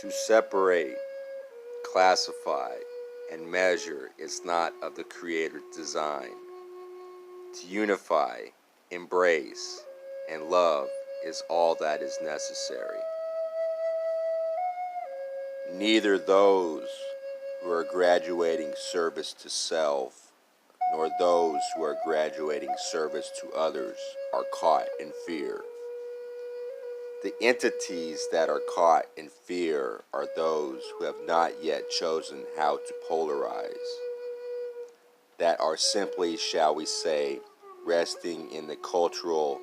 To separate, classify, and measure is not of the Creator's design. To unify, embrace, and love is all that is necessary. Neither those who are graduating service to self, nor those who are graduating service to others are caught in fear. The entities that are caught in fear are those who have not yet chosen how to polarize, that are simply, shall we say, resting in the cultural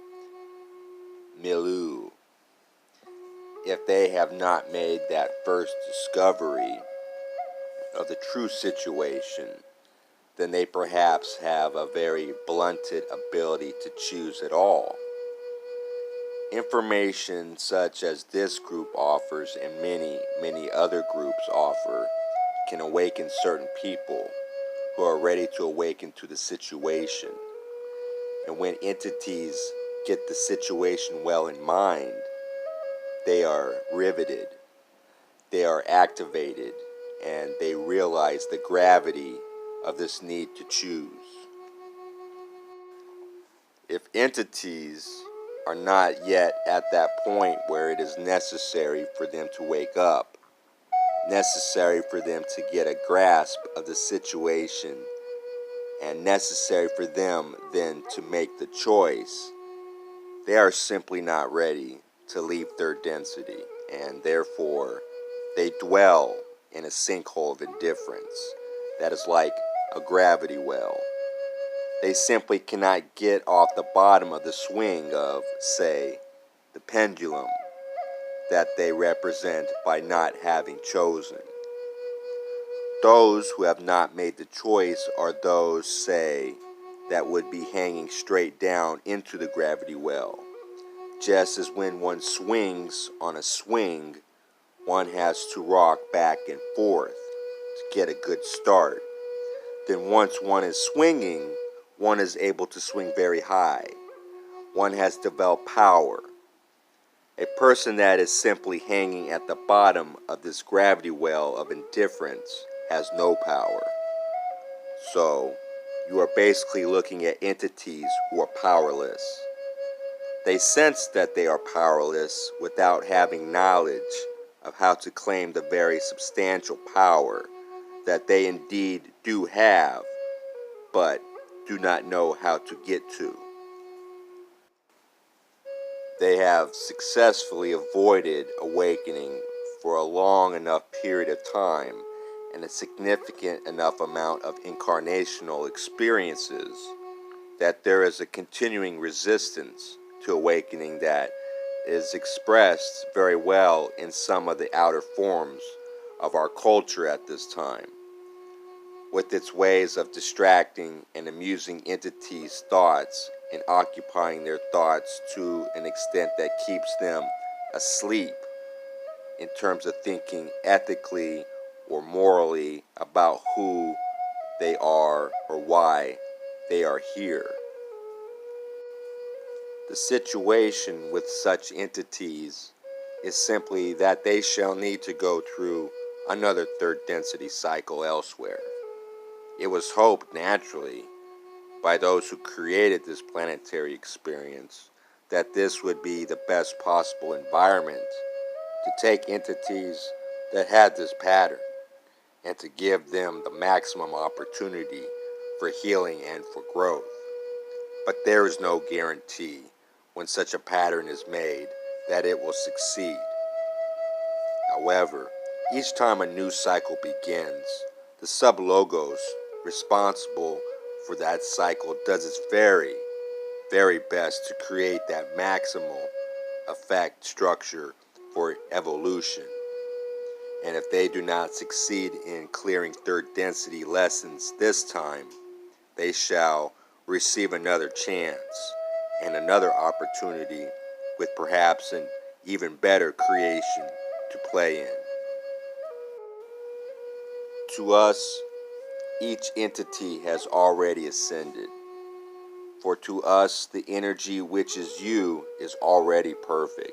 milieu. If they have not made that first discovery of the true situation, then they perhaps have a very blunted ability to choose at all. Information such as this group offers and many other groups offer can awaken certain people who are ready to awaken to the situation. And when entities get the situation well in mind, they are riveted, they are activated, and they realize the gravity of this need to choose. If entities are not yet at that point where it is necessary for them to wake up, necessary for them to get a grasp of the situation, and necessary for them then to make the choice, they are simply not ready to leave third density, and therefore they dwell in a sinkhole of indifference that is like a gravity well. They simply cannot get off the bottom of the swing of, say, the pendulum that they represent by not having chosen. Those who have not made the choice are those, say, that would be hanging straight down into the gravity well. Just as when one swings on a swing, one has to rock back and forth to get a good start. Then once one is swinging, one is able to swing very high. One has developed power. A person that is simply hanging at the bottom of this gravity well of indifference has no power. So, you are basically looking at entities who are powerless. They sense that they are powerless without having knowledge of how to claim the very substantial power that they indeed do have, but do not know how to get to. They have successfully avoided awakening for a long enough period of time and a significant enough amount of incarnational experiences that there is a continuing resistance to awakening that is expressed very well in some of the outer forms of our culture at this time, with its ways of distracting and amusing entities' thoughts and occupying their thoughts to an extent that keeps them asleep in terms of thinking ethically or morally about who they are or why they are here. The situation with such entities is simply that they shall need to go through another third density cycle elsewhere. It was hoped, naturally, by those who created this planetary experience that this would be the best possible environment to take entities that had this pattern and to give them the maximum opportunity for healing and for growth. But there is no guarantee when such a pattern is made that it will succeed. However, each time a new cycle begins, the sublogos responsible for that cycle does its very, very best to create that maximal effect structure for evolution. And if they do not succeed in clearing third density lessons this time, they shall receive another chance and another opportunity with perhaps an even better creation to play in. To us, each entity has already ascended. For to us, the energy which is you is already perfect.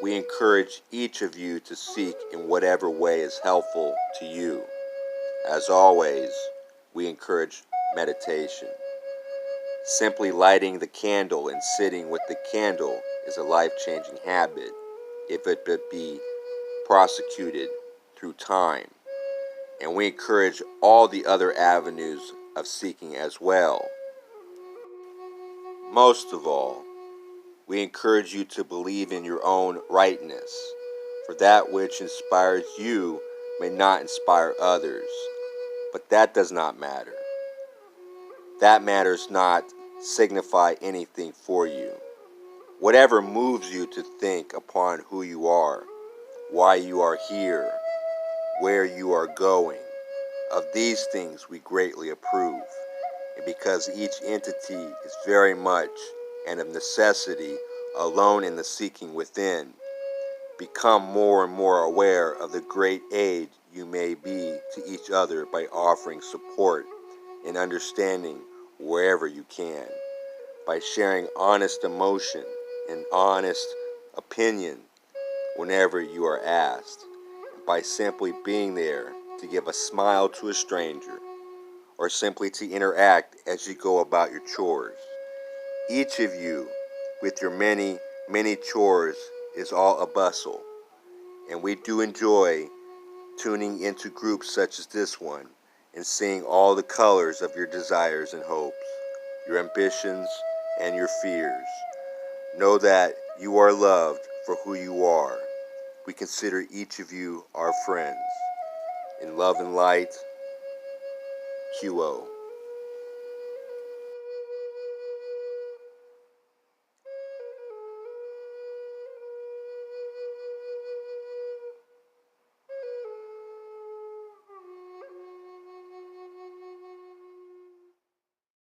we encourage each of you to seek in whatever way is helpful to you. As always, we encourage meditation. Simply lighting the candle and sitting with the candle is a life-changing habit if it could be prosecuted through time. And we encourage all the other avenues of seeking as well. Most of all, we encourage you to believe in your own rightness, for that which inspires you may not inspire others, but that does not matter. That matters not signify anything for you. Whatever moves you to think upon who you are, why you are here, where you are going, of these things we greatly approve. And because each entity is very much and of necessity alone in the seeking within, become more and more aware of the great aid you may be to each other by offering support and understanding wherever you can, by sharing honest emotion and honest opinion whenever you are asked, and by simply being there to give a smile to a stranger, or simply to interact as you go about your chores. Each of you, with your many, many chores, is all a bustle, and we do enjoy tuning into groups such as this one and seeing all the colors of your desires and hopes, your ambitions and your fears. Know that you are loved for who you are. We consider each of you our friends. In love and light, QO.